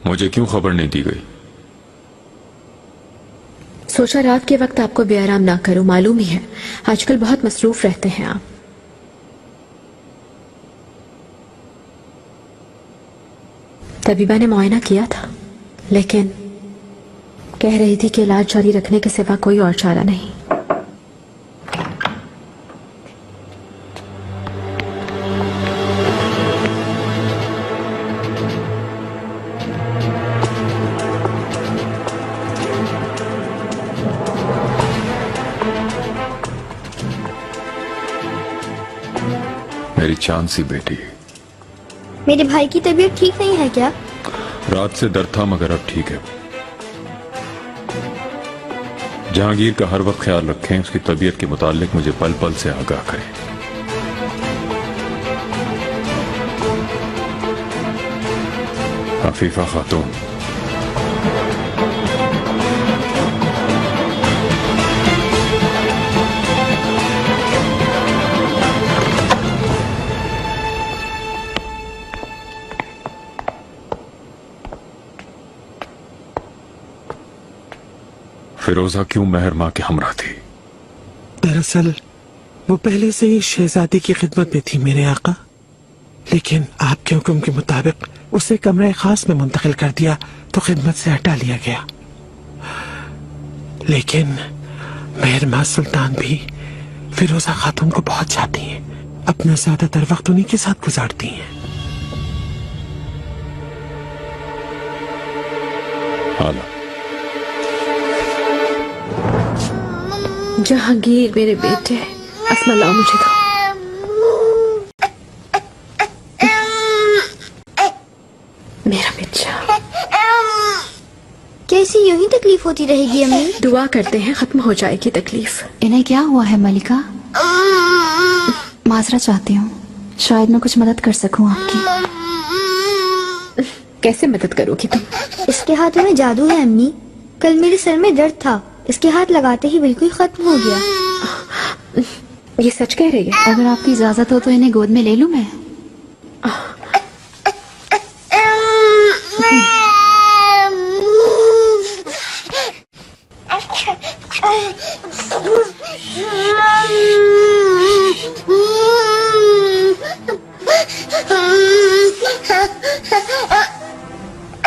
मुझे क्यों खबर नहीं दी गई? सोचा रात के वक्त आपको बेआराम ना करूं, मालूम ही है आजकल बहुत मसरूफ रहते हैं आप। तबीबा ने मुआयना किया था, लेकिन कह रही थी कि इलाज जारी रखने के सिवा कोई और चारा नहीं। मेरी चांद सी बेटी। मेरे भाई की तबीयत ठीक नहीं है क्या? रात से दर्द था मगर अब ठीक है। जहांगीर का हर वक्त ख्याल रखें, उसकी तबीयत के मुतालिक मुझे पल पल से आगाह करें। अफीफा खातून। फिरोजा क्यों मेहर मां के हमरा थी? दरअसल वो पहले से ही शहजादी की खिदमत में थी मेरे आका, लेकिन आपके हुक्म के मुताबिक उसे कमरे खास में मुंतकिल कर दिया तो खिदमत से हटा लिया गया। लेकिन मेहर मां सुल्तान भी फिरोजा खातून को बहुत चाहती हैं, अपना ज्यादातर वक्त उन्हीं के साथ गुजारती हैं। हाला। जहांगीर मेरे बेटे, अस्मा लाओ मुझे दो। मेरा बच्चा। कैसी यूं ही तकलीफ होती रहेगी अम्मी? दुआ करते हैं खत्म हो जाएगी तकलीफ। इन्हें क्या हुआ है मलिका? माजरा चाहती हूँ, शायद मैं कुछ मदद कर सकूं आपकी। कैसे मदद करोगी तुम? इसके हाथों में जादू है अम्मी। कल मेरे सर में दर्द था, इसके हाथ लगाते ही बिल्कुल खत्म हो गया। ये सच कह रही है? अगर आपकी इजाजत हो तो इन्हें गोद में ले लूं मैं?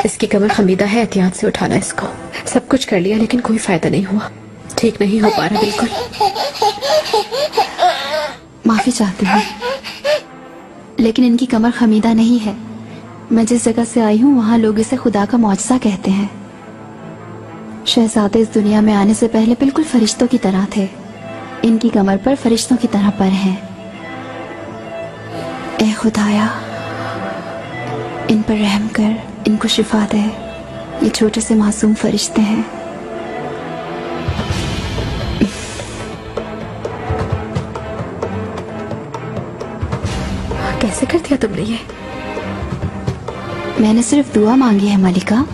इसकी कमर खमीदा है, एहतियात से उठाना इसको। सब कुछ कर लिया लेकिन कोई फायदा नहीं हुआ, ठीक नहीं हो पा रहा बिल्कुल। माफी चाहती हूँ, लेकिन इनकी कमर खमीदा नहीं है। मैं जिस जगह से आई हूँ वहाँ लोग इसे खुदा का मौजज़ा कहते हैं। शहजादे इस दुनिया में आने से पहले बिल्कुल फरिश्तों की तरह थे। इनकी कमर पर फरिश्तों की तरह पर हैं। ए खुदाया, इन पर रहम कर, इनको शिफा दे। ये छोटे से मासूम फरिश्ते हैं। कैसे कर दिया तुमने ये? मैंने सिर्फ दुआ मांगी है मलिका।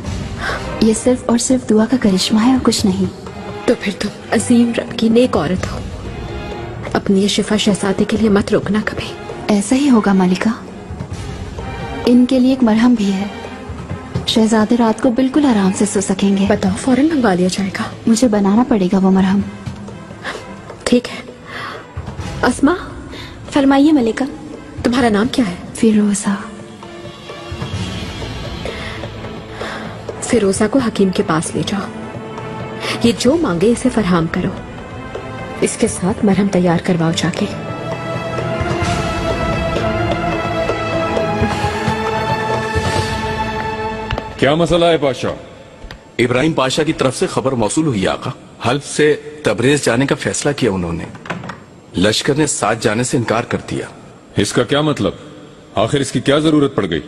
ये सिर्फ और सिर्फ दुआ का करिश्मा है और कुछ नहीं। तो फिर तुम अजीम रब की नेक औरत हो। अपनी ये शिफा शहजादे के लिए मत रोकना कभी। ऐसा ही होगा मलिका। इनके लिए एक मरहम भी है, शहजादे रात को बिल्कुल आराम से सो सकेंगे। बताओ, फौरन मंगवा लिया जाएगा। मुझे बनाना पड़ेगा वो मरहम। ठीक है। अस्मा, फरमाइए मलिका। तुम्हारा नाम क्या है? फिरोजा। फिरोजा को हकीम के पास ले जाओ। ये जो मांगे इसे फरहाम करो। इसके साथ मरहम तैयार करवाओ जाके। क्या मसला है पाशा? इब्राहिम पाशा की तरफ से खबर मौसूल हुई आका। हल्फ से तबरेज जाने का फैसला किया उन्होंने। लश्कर ने साथ जाने से इनकार कर दिया। इसका क्या मतलब? आखिर इसकी क्या जरूरत पड़ गई?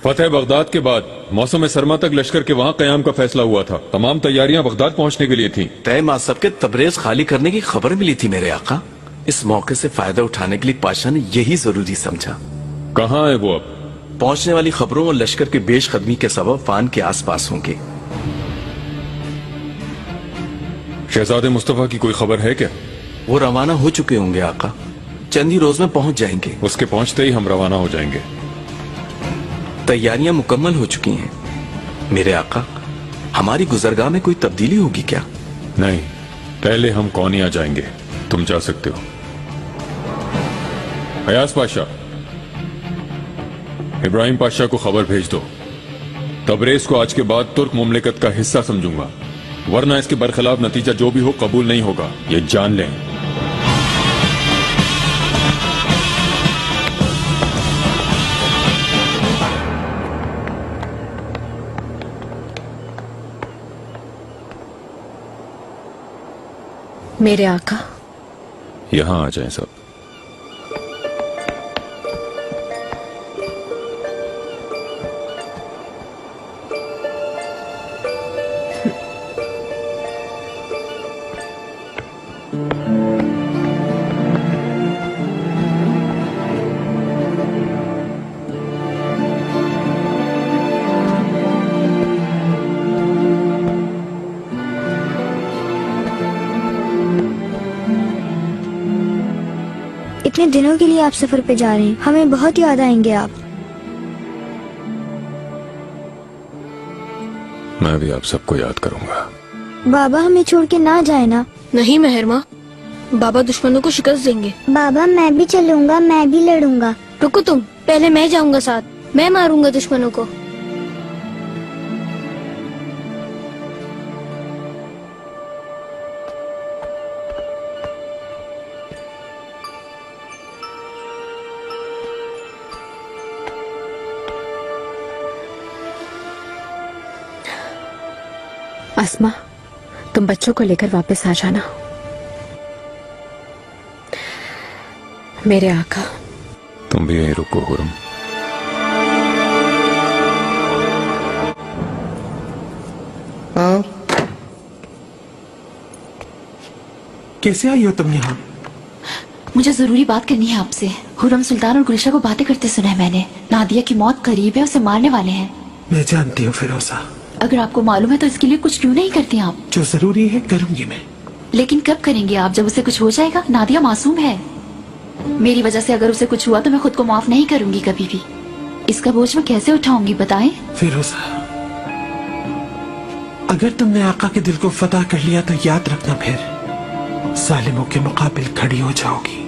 फतेह बगदाद के बाद मौसम सरमा तक लश्कर के वहां कयाम का फैसला हुआ था। तमाम तैयारियां बगदाद पहुंचने के लिए थीं। तय मासब के तबरेज खाली करने की खबर मिली थी मेरे आका। इस मौके से फायदा उठाने के लिए पाशा ने यही जरूरी समझा। कहाँ है वो अब? पहुंचने वाली खबरों और लश्कर की बेश कदमी के सबब फान के आसपास होंगे। शहजादे मुस्तफा की कोई खबर है क्या? वो रवाना हो चुके होंगे आका, चंद ही रोज में पहुंच जाएंगे। उसके पहुंचते ही हम रवाना हो जाएंगे। तैयारियां मुकम्मल हो चुकी हैं। मेरे आका, हमारी गुजरगाह में कोई तब्दीली होगी क्या? नहीं, पहले हम कौनिया जाएंगे, तुम जा सकते हो। अयाज पाशा, इब्राहिम पाशा को खबर भेज दो। तबरेज को आज के बाद तुर्क मुमलिकत का हिस्सा समझूंगा, वरना इसके बरखिलाफ नतीजा जो भी हो कबूल नहीं होगा, ये जान लें। मेरे आका, यहां आ जाएं सब। इतने दिनों के लिए आप सफर पे जा रहे हैं, हमें बहुत याद आएंगे आप। मैं भी आप सबको याद करूंगा। बाबा हमें छोड़ के ना जाए ना। नहीं मेहरमा, बाबा दुश्मनों को शिकस्त देंगे। बाबा मैं भी चलूंगा, मैं भी लड़ूंगा। रुको तुम, पहले मैं जाऊंगा साथ, मैं मारूंगा दुश्मनों को। अस्मा, तुम बच्चों को लेकर वापस आ जाना। मेरे आका, तुम भी यहीं रुको हुरम। कैसे आई हो तुम यहाँ? मुझे जरूरी बात करनी है आपसे। हुरम सुल्तान और गुलशा को बातें करते सुना है मैंने। नादिया की मौत करीब है, उसे मारने वाले हैं। मैं जानती हूँ फिरोजा। अगर आपको मालूम है तो इसके लिए कुछ क्यों नहीं करती आप? जो जरूरी है करूंगी मैं। लेकिन कब करेंगे आप? जब उसे कुछ हो जाएगा। नादिया मासूम है। मेरी वजह से अगर उसे कुछ हुआ तो मैं खुद को माफ नहीं करूंगी कभी भी। इसका बोझ मैं कैसे उठाऊंगी बताएं? फिरोजा, अगर तुमने आका के दिल को फतह कर लिया तो याद रखना फिर जालिमों के मुकाबिल खड़ी हो जाओगी।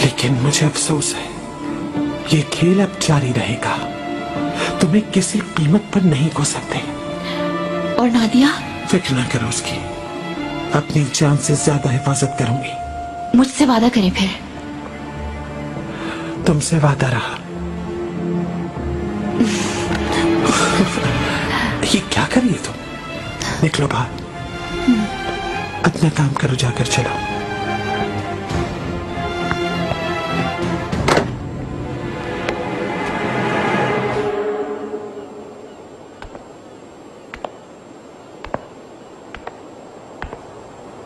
लेकिन मुझे अफसोस है, ये खेल अब जारी रहेगा। तुम्हें किसी कीमत पर नहीं खो सकते। और नादिया? फिक्र न करो उसकी, अपनी जान से ज्यादा हिफाजत करूंगी। मुझसे वादा करें फिर। तुमसे वादा रहा। ये क्या कर रही है तुम? निकलो बाहर, अपना काम करो, जाकर चलो।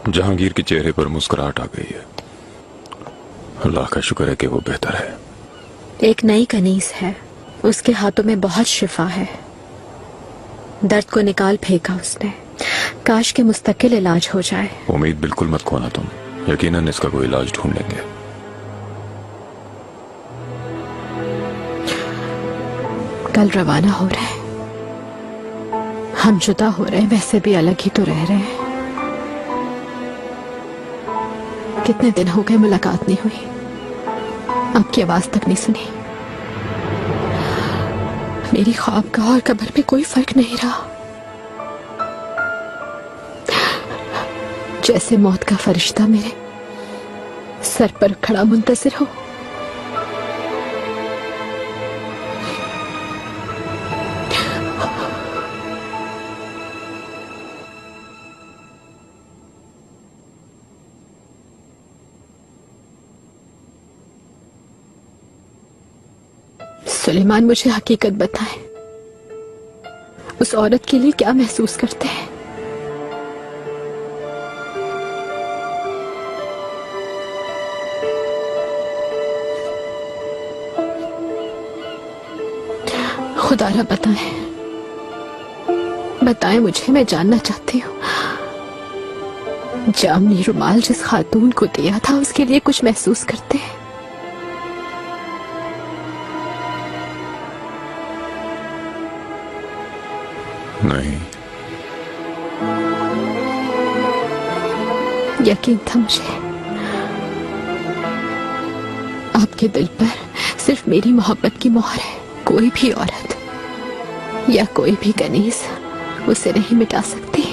जहांगीर के चेहरे पर मुस्कुराहट आ गई है। अल्लाह का शुक्र है कि वो बेहतर है। एक नई कनीज है, उसके हाथों में बहुत शिफा है। दर्द को निकाल फेंका उसने। काश के मुस्तकिल इलाज हो जाए। उम्मीद बिल्कुल मत खोना तुम, यकीनन इसका कोई इलाज ढूंढ लेंगे। कल रवाना हो रहे हैं। हम जुदा हो रहे हैं, वैसे भी अलग ही तो रह रहे हैं। कितने दिन हो गए मुलाकात नहीं हुई, आपकी आवाज तक नहीं सुनी। मेरी ख्वाबगाह और कब्र में कोई फर्क नहीं रहा। जैसे मौत का फरिश्ता मेरे सर पर खड़ा मुंतजिर हो। सुलेमान मुझे हकीकत बताएं, उस औरत के लिए क्या महसूस करते हैं? खुदारा बताएं, बताएं मुझे, मैं जानना चाहती हूँ। जामनी रुमाल जिस खातून को दिया था उसके लिए कुछ महसूस करते हैं? नहीं, यकीन था मुझे आपके दिल पर सिर्फ मेरी मोहब्बत की मोहर है। कोई भी औरत या कोई भी कनीज उसे नहीं मिटा सकती।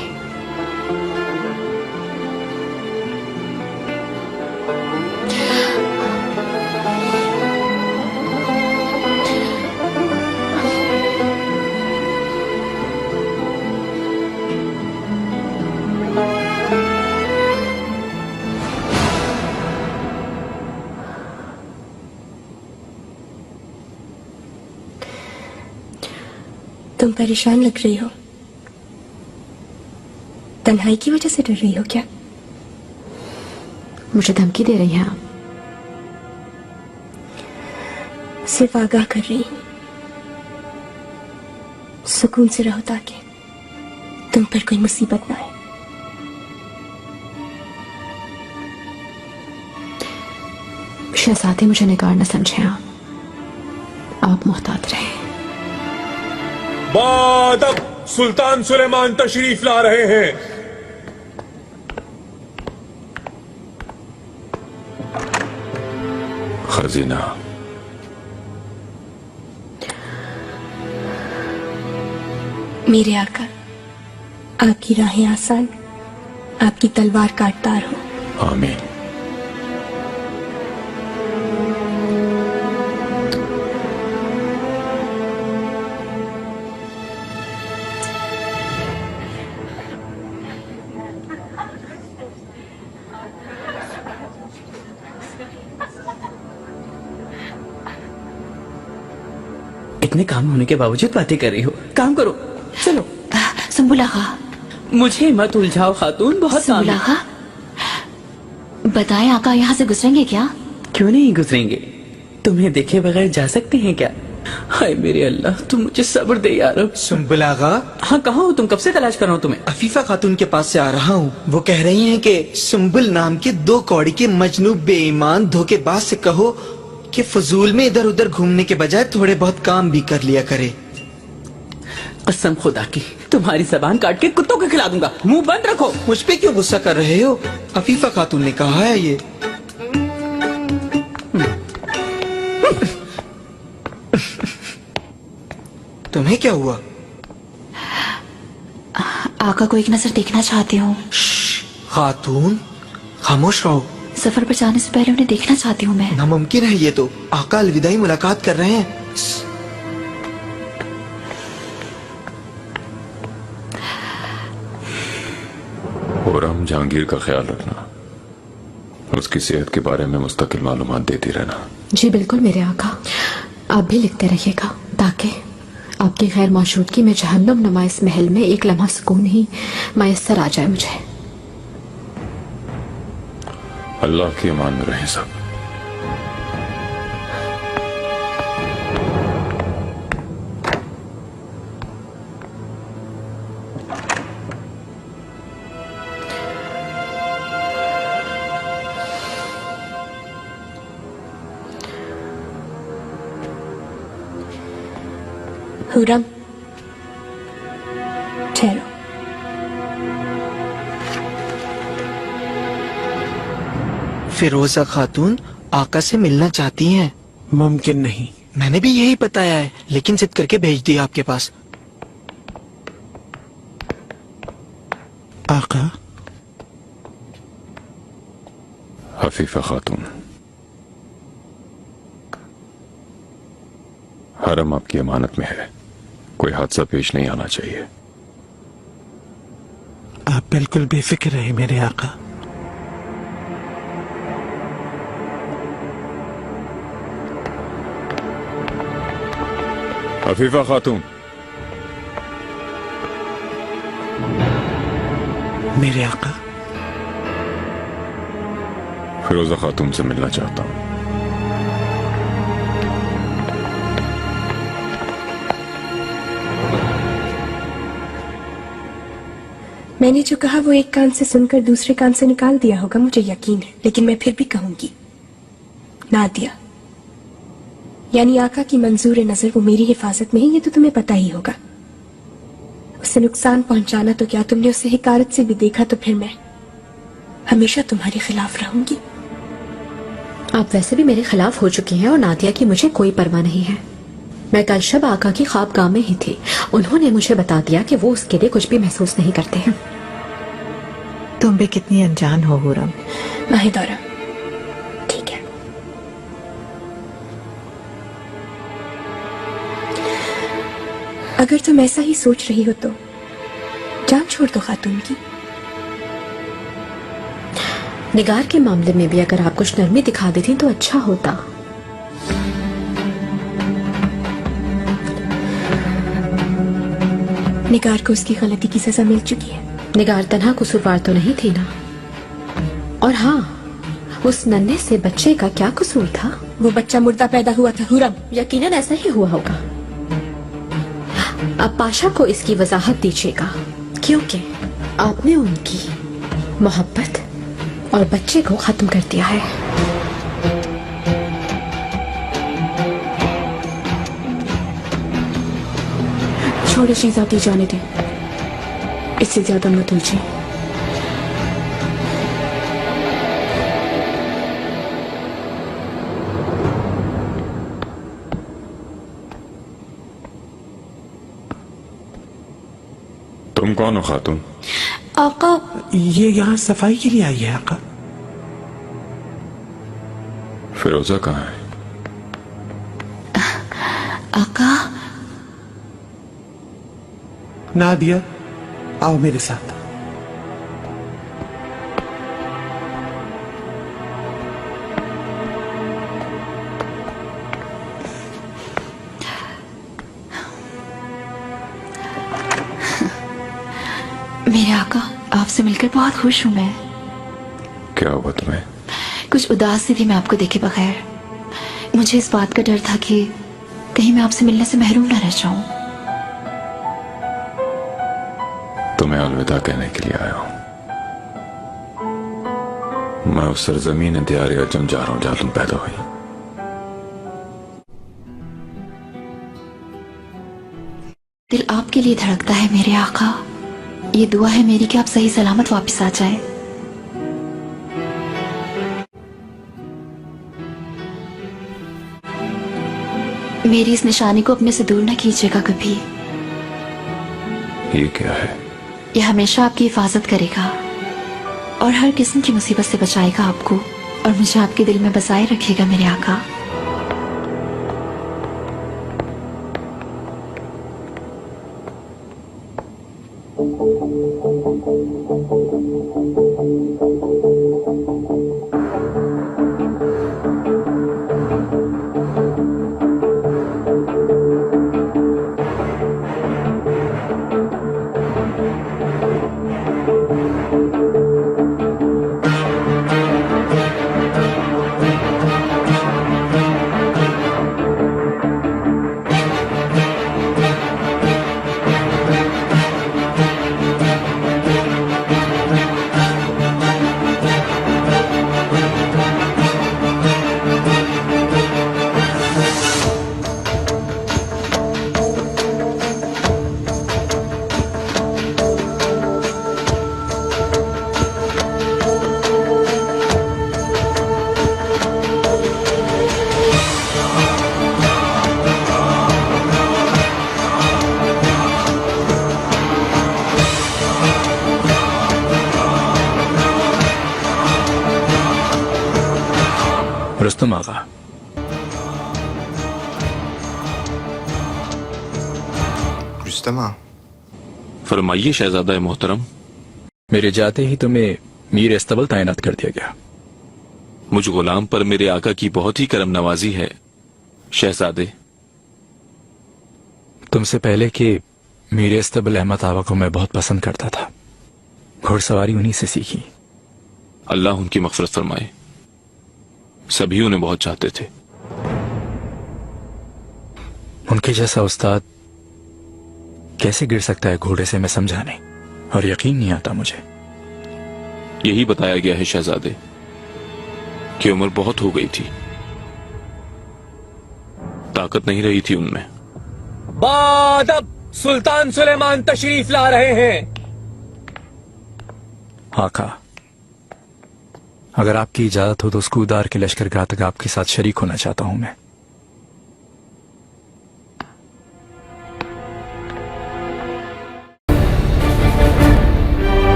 तुम परेशान लग रही हो। तन्हाई की वजह से डर रही हो क्या? मुझे धमकी दे रही हैं आप? सिर्फ आगाह कर रही हूं। सुकून से रहो ताकि तुम पर कोई मुसीबत ना आए। शहजादी, मुझे निगार न समझे आप मुहतात रहे। बादब सुल्तान सुलेमान तशरीफ ला रहे हैं। खजीना। मेरे आका, आपकी राहें आसान, आपकी तलवार काटतार हो। आमीन। इतने काम होने के बावजूद बातें कर रही हो। काम करो, चलो। सुंबुल आगा, मुझे मत उलझाओ खातून, बहुत काम सुंबुल है। आगा, बताएं आका यहाँ से गुजरेंगे क्या? क्यों नहीं गुजरेंगे? तुम्हें देखे बगैर जा सकते हैं क्या? हाय मेरे अल्लाह, तुम मुझे सब्र दे यार। सुम्बुल आगा। हाँ, कहाँ हो तुम? कब से तलाश कर रहा हूँ तुम्हें। अफीफा खातून के पास से आ रहा हूँ। वो कह रही हैं कि सुम्बुल नाम के 2 कौड़ी के मजनू बेईमान धोखेबाज से कहो कि फजूल में इधर उधर घूमने के बजाय थोड़े बहुत काम भी कर लिया करे। कसम खुदा की, तुम्हारी जबान काट के कुत्तों को खिला दूंगा। मुंह बंद रखो। मुझ पे क्यों गुस्सा कर रहे हो? अफीफा खातून ने कहा है ये। तुम्हें क्या हुआ? आका को एक नजर देखना चाहती हूँ। खातून, खामोश रहो। सफर पर जाने से पहले उन्हें देखना चाहती हूँ मैं। नामुमकिन है ये तो। आका अलविदाई मुलाकात कर रहे हैं। खुर्रम जहांगीर का ख्याल रखना, उसकी सेहत के बारे में मुस्तकिल मालूमात देती रहना। जी बिल्कुल मेरे आका, आप भी लिखते रहिएगा ताकि आपकी गैर मौजूदगी में जहन्नुम नुमा इस महल में एक लम्हा सुकून ही मैसर आ जाए मुझे। अल्लाह की अमान में रहें सब। हुरम, ठहरो। फिरोजा खातून आका से मिलना चाहती हैं। मुमकिन नहीं। मैंने भी यही बताया है, लेकिन जिद करके भेज दिया आपके पास। आका। हफीफा खातून, हरम आपकी अमानत में है, कोई हादसा पेश नहीं आना चाहिए। आप बिल्कुल बेफिक्र रहे मेरे आका। हफीफा खातून। मेरे आका। फिरोजा खातून से मिलना चाहता हूं। मैंने जो कहा वो एक कान से सुनकर दूसरे कान से निकाल दिया होगा, मुझे यकीन है, लेकिन मैं फिर भी कहूंगी। नादिया यानी आका की मंजूर नजर वो मेरी हिफाजत में है, ये तो तुम्हें पता ही होगा। उसे नुकसान पहुंचाना तो क्या, तुमने उसे हिकारत से भी देखा, तो फिर मैं हमेशा तुम्हारे खिलाफ रहूंगी। आप वैसे भी मेरे खिलाफ हो चुकी हैं और नादिया की मुझे कोई परवाह नहीं है। मैं कल शब आका की ख्वाबगाह में ही थी। उन्होंने मुझे बता दिया कि वो उसके लिए कुछ भी महसूस नहीं करते हैं। तुम भी कितनी अनजान हो हुरम। माहिदौरा, ठीक है। अगर तुम ऐसा ही सोच रही हो तो जान छोड़ दो खातून की। निगार के मामले में भी अगर आप कुछ नरमी दिखा देती तो अच्छा होता। निगार को उसकी गलती की सजा मिल चुकी है। निगार तन्हा कसूरवार तो नहीं थी ना। और हाँ, उस नन्हे से बच्चे का क्या कसूर था? वो बच्चा मुर्दा पैदा हुआ था हुरम। यकीनन ऐसा ही हुआ होगा। अब पाशा को इसकी वजाहत दीजिएगा, क्योंकि आपने उनकी मोहब्बत और बच्चे को खत्म कर दिया है। छोड़े शहजादी, जाने दें, इससे ज्यादा मत उलझे। तुम कौन हो खातून? आका, ये यहाँ सफाई के लिए आई है आका। फिरोजा कहाँ है? आका, नादिया, आओ मेरे साथ। मेरे आका, आपसे मिलकर बहुत खुश हूँ मैं। क्या हुआ तुम्हें? कुछ उदास सी थी मैं आपको देखे बगैर। मुझे इस बात का डर था कि कहीं मैं आपसे मिलने से महरूम न रह जाऊं। तुम्हें अलविदा कहने के लिए आया हूं। मैं उस सरजमीन दियार अजम जा रहा हूं जहां तुम पैदा हुई। दिल आपके लिए धड़कता है मेरे आका। ये दुआ है मेरी कि आप सही सलामत वापस आ जाए। मेरी इस निशानी को अपने से दूर न कीजिएगा कभी। ये क्या है? ये हमेशा आपकी हिफाजत करेगा और हर किस्म की मुसीबत से बचाएगा आपको, और मुझे आपके दिल में बसाए रखेगा मेरे आका। रुस्तम आगा, रुस्तमा, फरमाइए शहजादा मोहतरम। मेरे जाते ही तुम्हें मीर इस्तबल तैनात कर दिया गया। मुझ गुलाम पर मेरे आका की बहुत ही करम नवाजी है शहजादे। तुमसे पहले कि मीर इस्तबल अहमद आवा को मैं बहुत पसंद करता था। घुड़सवारी उन्हीं से सीखी। अल्लाह उनकी मग़फ़िरत फरमाए। सभी उन्हें बहुत चाहते थे। उनके जैसा उस्ताद कैसे गिर सकता है घोड़े से, मैं समझा नहीं, और यकीन नहीं आता मुझे। यही बताया गया है शहजादे कि उम्र बहुत हो गई थी, ताकत नहीं रही थी उनमें। बादब सुल्तान सुलेमान तशरीफ ला रहे हैं। आका, अगर आपकी इजाजत हो तो उस कूदार के लश्करगाह तक आपके साथ शरीक होना चाहता हूं मैं।